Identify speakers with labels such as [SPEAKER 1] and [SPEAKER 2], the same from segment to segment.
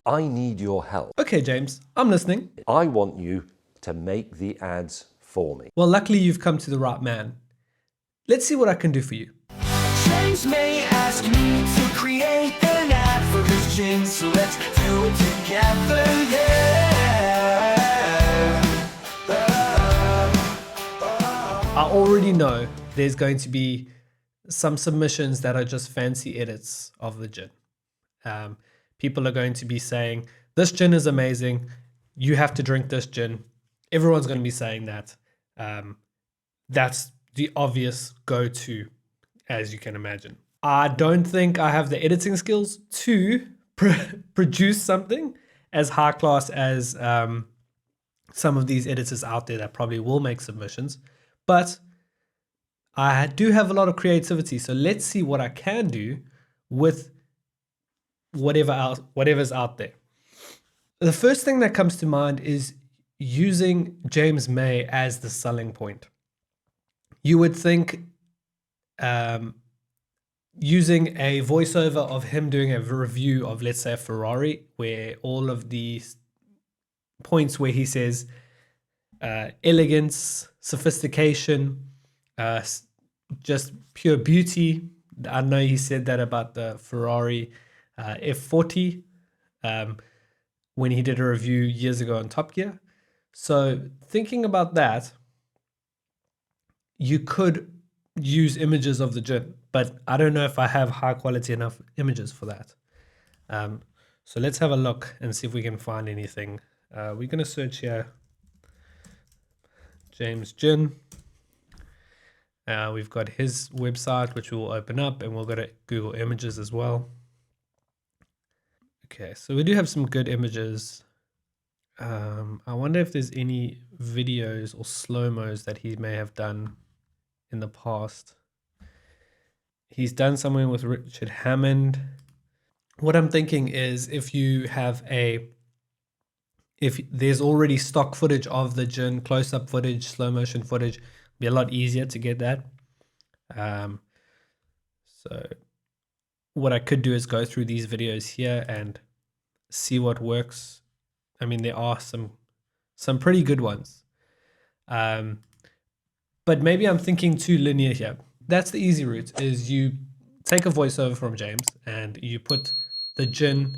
[SPEAKER 1] I need your help.
[SPEAKER 2] Okay, James, I'm listening.
[SPEAKER 1] I want you to make the ads for me.
[SPEAKER 2] Well, luckily you've come to the right man. Let's see what I can do for you.
[SPEAKER 3] James may ask me to create an ad for his gym, so let's do it together, yeah.
[SPEAKER 2] I already know there's going to be some submissions that are just fancy edits of the gin. People are going to be saying, this gin is amazing. You have to drink this gin. Everyone's going to be saying that. That's the obvious go-to, as you can imagine. I don't think I have the editing skills to produce something as high class as some of these editors out there that probably will make submissions. But I do have a lot of creativity. So let's see what I can do with whatever's out there. The first thing that comes to mind is using James May as the selling point. You would think using a voiceover of him doing a review of, let's say, a Ferrari, where all of these points where he says elegance, sophistication, just pure beauty. I know he said that about the Ferrari F40 when he did a review years ago on Top Gear. So thinking about that, you could use images of the gin, but I don't know if I have high quality enough images for that. So let's have a look and see if we can find anything. We're going to search here, James Gin. We've got his website, which we will open up, and we'll go to Google Images as well. Okay, so we do have some good images. I wonder if there's any videos or slow-mos that he may have done in the past. He's done something with Richard Hammond. What I'm thinking is if there's already stock footage of the gin, close-up footage, slow motion footage, it'd be a lot easier to get that. So what I could do is go through these videos here and see what works. I mean, there are some pretty good ones. But maybe I'm thinking too linear here. That's the easy route, is you take a voiceover from James and you put the gin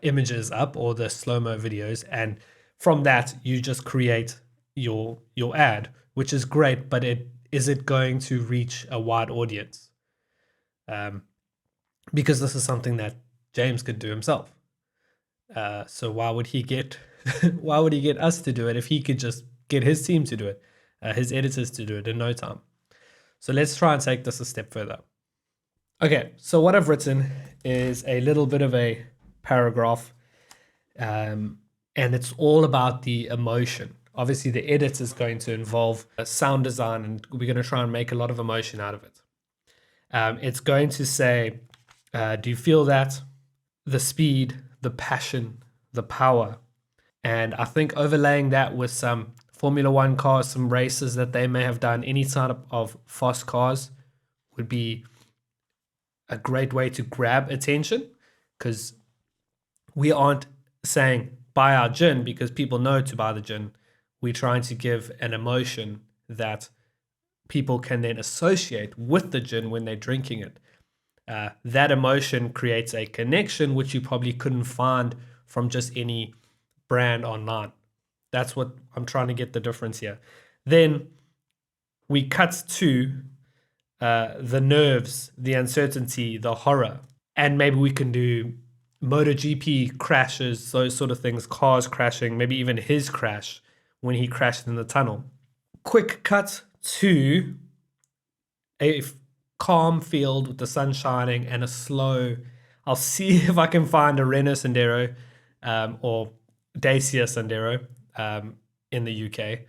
[SPEAKER 2] images up, or the slow-mo videos, and from that you just create your ad, which is great, but is it going to reach a wide audience? Because this is something that James could do himself. So why would he get us to do it if he could just get his team to do it, his editors to do it in no time? So let's try and take this a step further. Okay, so what I've written is a little bit of a paragraph, and it's all about the emotion. Obviously, the edit is going to involve sound design, and we're going to try and make a lot of emotion out of it. It's going to say, do you feel that? The speed, the passion, the power. And I think overlaying that with some Formula One cars, some races that they may have done, any type of fast cars, would be a great way to grab attention, because we aren't saying buy our gin because people know to buy the gin. We're trying to give an emotion that people can then associate with the gin when they're drinking it. That emotion creates a connection which you probably couldn't find from just any brand online. That's what I'm trying to get the difference here. Then we cut to the nerves, the uncertainty, the horror, and maybe we can do MotoGP crashes, those sort of things, cars crashing, maybe even his crash when he crashed in the tunnel. Quick cut to a calm field with the sun shining and a slow, I'll see if I can find a Renault Sandero or Dacia Sandero in the UK,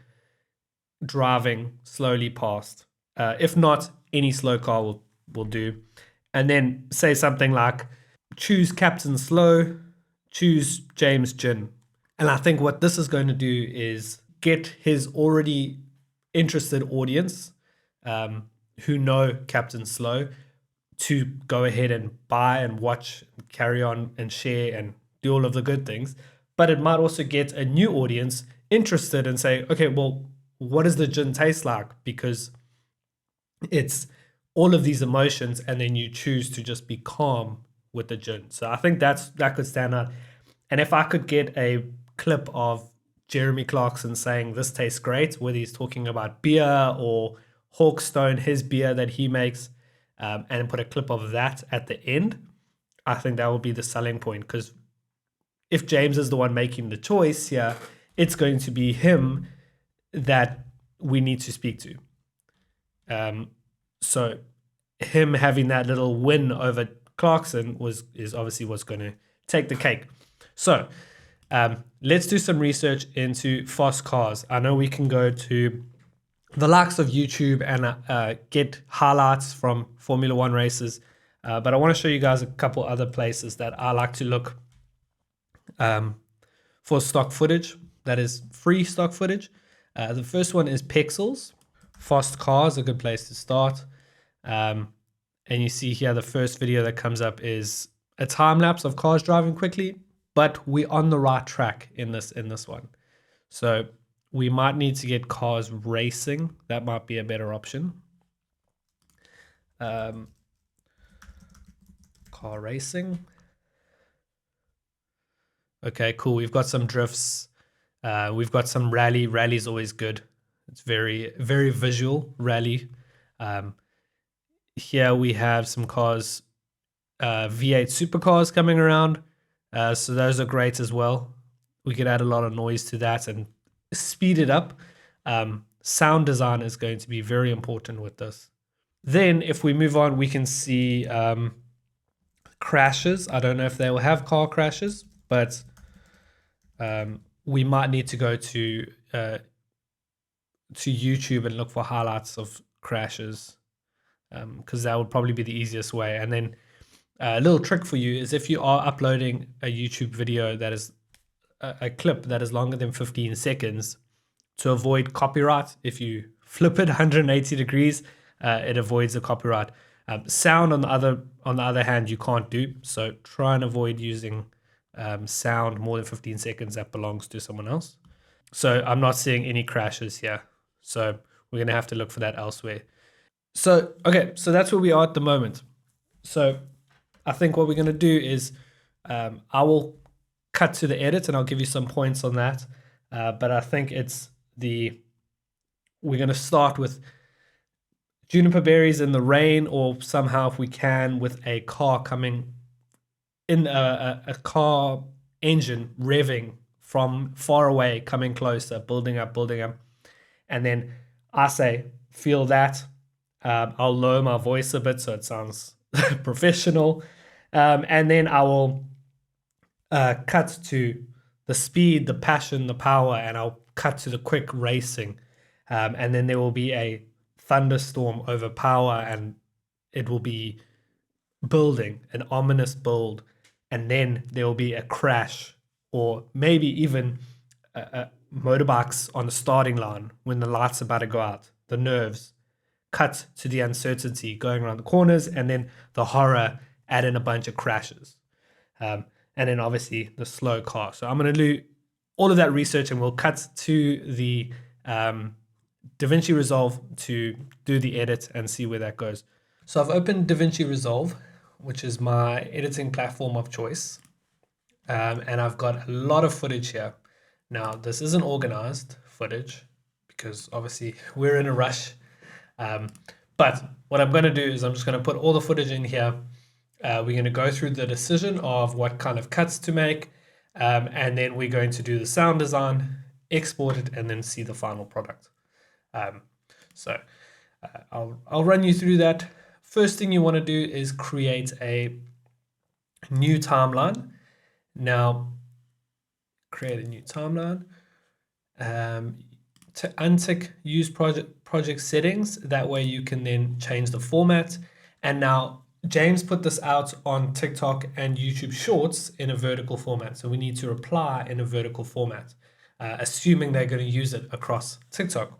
[SPEAKER 2] driving slowly past. If not, any slow car will do. And then say something like, choose Captain Slow, choose James Gin. And I think what this is going to do is get his already interested audience who know Captain Slow to go ahead and buy and watch, carry on and share and do all of the good things, but it might also get a new audience interested and say, okay, well, what does the gin taste like? Because it's all of these emotions, and then you choose to just be calm with the gin. So I think that could stand out. And if I could get a clip of Jeremy Clarkson saying this tastes great, whether he's talking about beer or Hawkstone, his beer that he makes, and put a clip of that at the end, I think that would be the selling point. Because if James is the one making the choice here, it's going to be him that we need to speak to. So him having that little win over Clarkson is obviously what's going to take the cake. So let's do some research into fast cars. I know we can go to the likes of YouTube and get highlights from Formula One races, but I want to show you guys a couple other places that I like to look for stock footage, that is free stock footage. The first one is Pixels. Fast cars, a good place to start. And you see here the first video that comes up is a time lapse of cars driving quickly, but we're on the right track in this one. So we might need to get cars racing. That might be a better option. Car racing. Okay, cool. We've got some drifts. We've got some rally. Rally's always good. It's very, very visual rally. Here we have some cars, V8 supercars coming around. So those are great as well. We could add a lot of noise to that and speed it up. Sound design is going to be very important with this. Then if we move on, we can see crashes. I don't know if they will have car crashes, but we might need to go to YouTube and look for highlights of crashes, because that would probably be the easiest way. And then a little trick for you is if you are uploading a YouTube video that is a clip that is longer than 15 seconds, to avoid copyright, if you flip it 180 degrees, it avoids the copyright. Sound on the other hand, you can't do. So try and avoid using sound more than 15 seconds that belongs to someone else. So I'm not seeing any crashes here. So we're going to have to look for that elsewhere. So, okay, so that's where we are at the moment. So I think what we're going to do is I will cut to the edit and I'll give you some points on that. But I think we're going to start with juniper berries in the rain, or somehow if we can with a car coming in, a car engine revving from far away, coming closer, building up. And then I say, feel that. I'll lower my voice a bit so it sounds professional. And then I will cut to the speed, the passion, the power, and I'll cut to the quick racing. And then there will be a thunderstorm over power, and it will be building, an ominous build. And then there will be a crash, or maybe even motorbikes on the starting line when the light's about to go out, the nerves. Cut to the uncertainty going around the corners, and then the horror, add in a bunch of crashes. And then obviously the slow car. So I'm going to do all of that research, and we'll cut to the DaVinci Resolve to do the edit and see where that goes. So I've opened DaVinci Resolve, which is my editing platform of choice. And I've got a lot of footage here. Now, this isn't organized footage because obviously we're in a rush. But what I'm going to do is I'm just going to put all the footage in here. We're going to go through the decision of what kind of cuts to make. And then we're going to do the sound design, export it, and then see the final product. I'll run you through that. First thing you want to do is create a new timeline. Now, create a new timeline. To untick use project settings, that way you can then change the format. And now James put this out on TikTok and YouTube Shorts in a vertical format. So we need to reply in a vertical format, assuming they're going to use it across TikTok.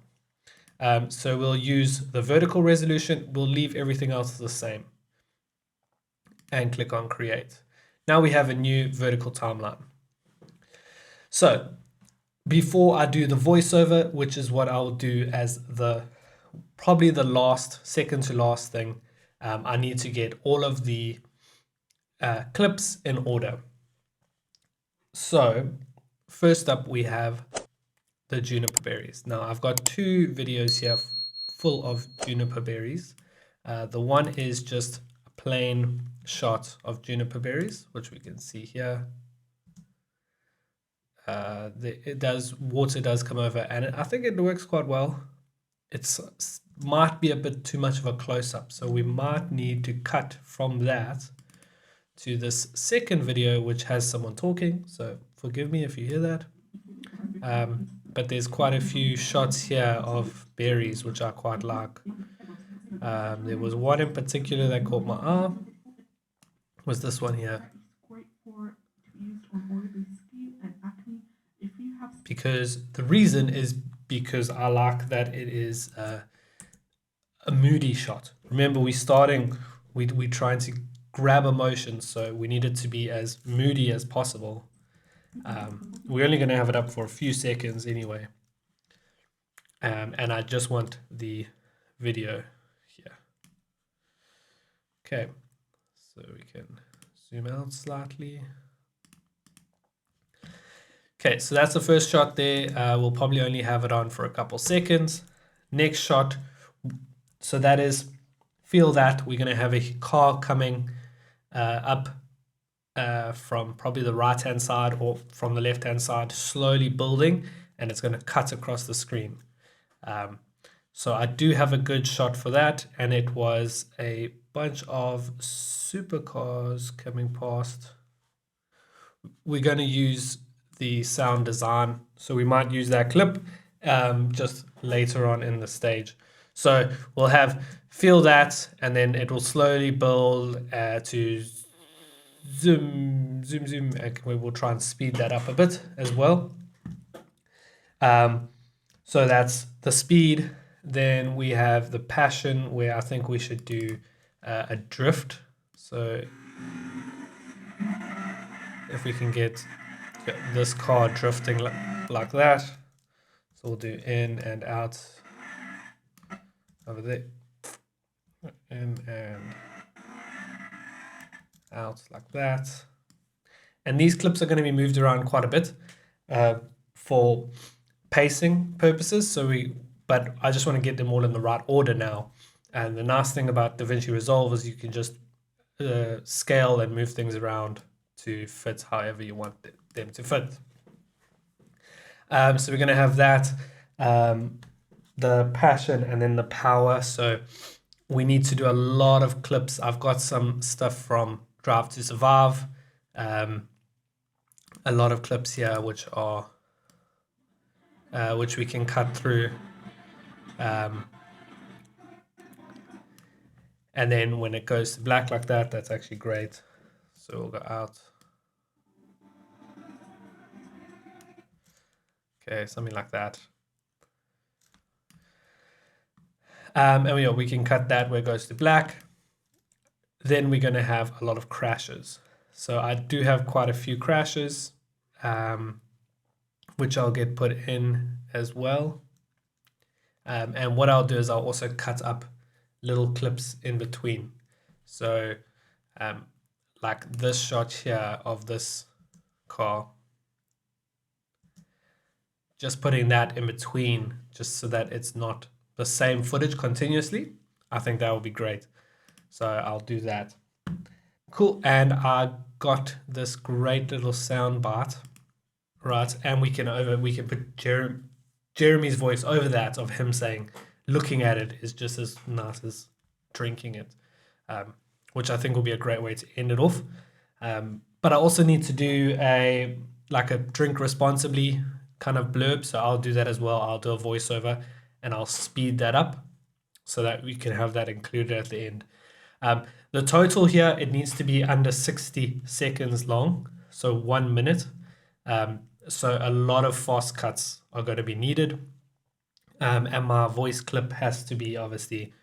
[SPEAKER 2] So we'll use the vertical resolution. We'll leave everything else the same and click on create. now we have a new vertical timeline. So before I do the voiceover, which is what I'll do as probably the second to last thing, I need to get all of the clips in order. So first up we have the juniper berries. Now I've got 2 videos here full of juniper berries. The one is just a plain shot of juniper berries, which we can see here. Water does come over, and I think it works quite well. It might be a bit too much of a close-up, so we might need to cut from that to this second video, which has someone talking, so forgive me if you hear that. But there's quite a few shots here of berries, which I quite like. There was one in particular that caught my eye, was this one here. Because the reason is because I like that it is a moody shot. Remember, we're trying to grab emotion, so we need it to be as moody as possible. We're only going to have it up for a few seconds anyway. And I just want the video here. Okay, so we can zoom out slightly. Okay, so that's the first shot there. We'll probably only have it on for a couple seconds. Next shot, so that is, feel that we're going to have a car coming up from probably the right hand side or from the left hand side, slowly building, and it's going to cut across the screen. So I do have a good shot for that, and it was a bunch of supercars coming past. We're going to use the sound design, so we might use that clip just later on in the stage. So we'll feel that, and then it will slowly build to zoom. We will try and speed that up a bit as well. So that's the speed. Then we have the passion, where I think we should do a drift. So if we can get this car drifting like that, so we'll do in and out over there, in and out like that. And these clips are going to be moved around quite a bit for pacing purposes, but I just want to get them all in the right order now. And the nice thing about DaVinci Resolve is you can just scale and move things around to fit however you want them to fit. So we're going to have that, the passion, and then the power. So we need to do a lot of clips. I've got some stuff from Drive to Survive, a lot of clips here which we can cut through, and then when it goes to black like that, that's actually great. So we'll go out. Okay, something like that. And we can cut that where it goes to black. Then we're going to have a lot of crashes. So I do have quite a few crashes, which I'll get put in as well. And what I'll do is I'll also cut up little clips in between. So like this shot here of this car, just putting that in between, just so that it's not the same footage continuously. I think that would be great. So I'll do that. Cool. And I got this great little sound bite, right? And we can put Jeremy's voice over that, of him saying, looking at it is just as nice as drinking it, which I think will be a great way to end it off. But I also need to do a drink responsibly kind of blurb, so I'll do that as well. I'll do a voiceover and I'll speed that up so that we can have that included at the end. The total here, it needs to be under 60 seconds long, so 1 minute. So a lot of fast cuts are going to be needed. And my voice clip has to be, obviously,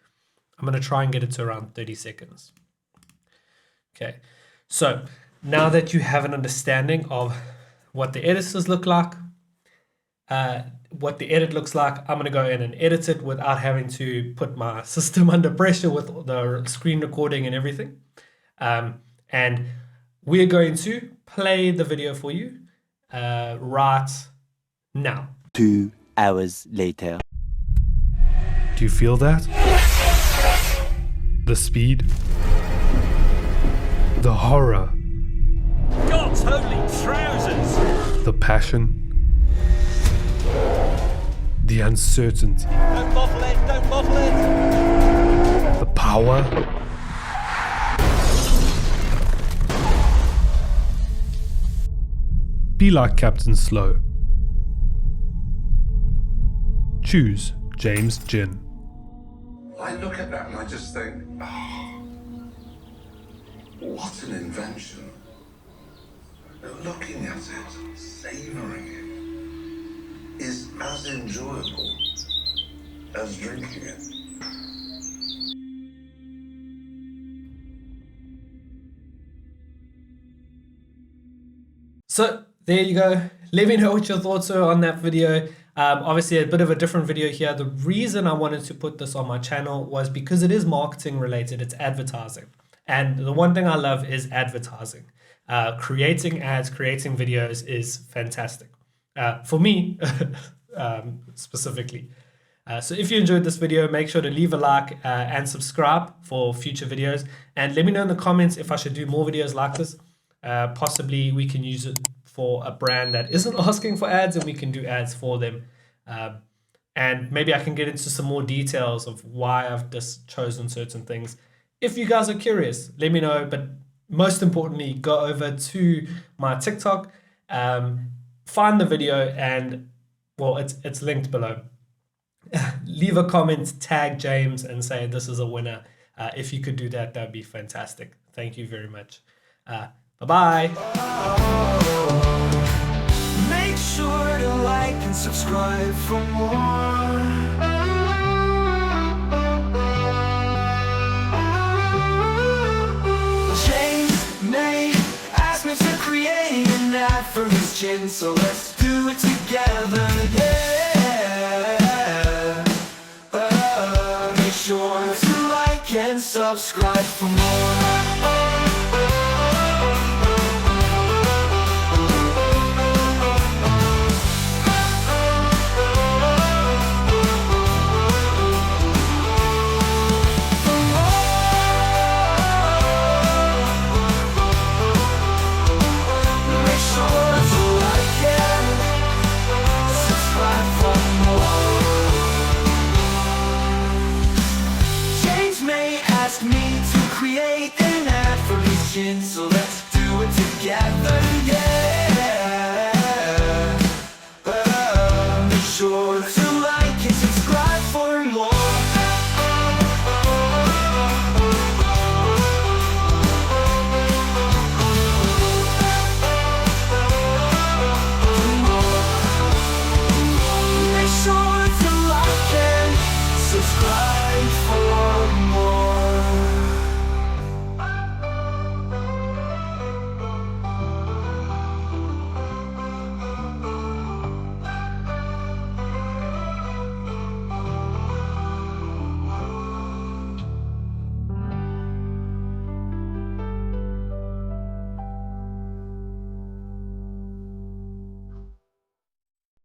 [SPEAKER 2] I'm going to try and get it to around 30 seconds. Okay, so now that you have an understanding of what the editors look like, what the edit looks like, I'm going to go in and edit it without having to put my system under pressure with the screen recording and everything. And we're going to play the video for you right now.
[SPEAKER 4] 2 hours later.
[SPEAKER 2] Do you feel that? The speed? The horror?
[SPEAKER 5] God's holy trousers!
[SPEAKER 2] The passion? The uncertainty?
[SPEAKER 5] Don't bottle it, don't bottle it!
[SPEAKER 2] The power? Be like Captain Slow. Choose James Gin.
[SPEAKER 6] I look at that and I just think, oh, what an invention. Looking at it, savouring it, is as enjoyable as drinking it.
[SPEAKER 2] So there you go. Let me know what your thoughts are on that video. Obviously a bit of a different video here. The reason I wanted to put this on my channel was because it is marketing related. It's advertising. And the one thing I love is advertising. Creating ads, creating videos is fantastic. For me, specifically. So if you enjoyed this video, make sure to leave a like and subscribe for future videos. And let me know in the comments if I should do more videos like this. Possibly we can use it for a brand that isn't asking for ads and we can do ads for them. And maybe I can get into some more details of why I've just chosen certain things. If you guys are curious, let me know. But most importantly, go over to my TikTok, find the video and, well, it's linked below. Leave a comment, tag James and say this is a winner. If you could do that, that'd be fantastic. Thank you very much. Bye-bye.
[SPEAKER 3] Make sure to like and subscribe for more. James May asked me to create an ad for his gin, so let's do it together, yeah. Make sure to like and subscribe for more.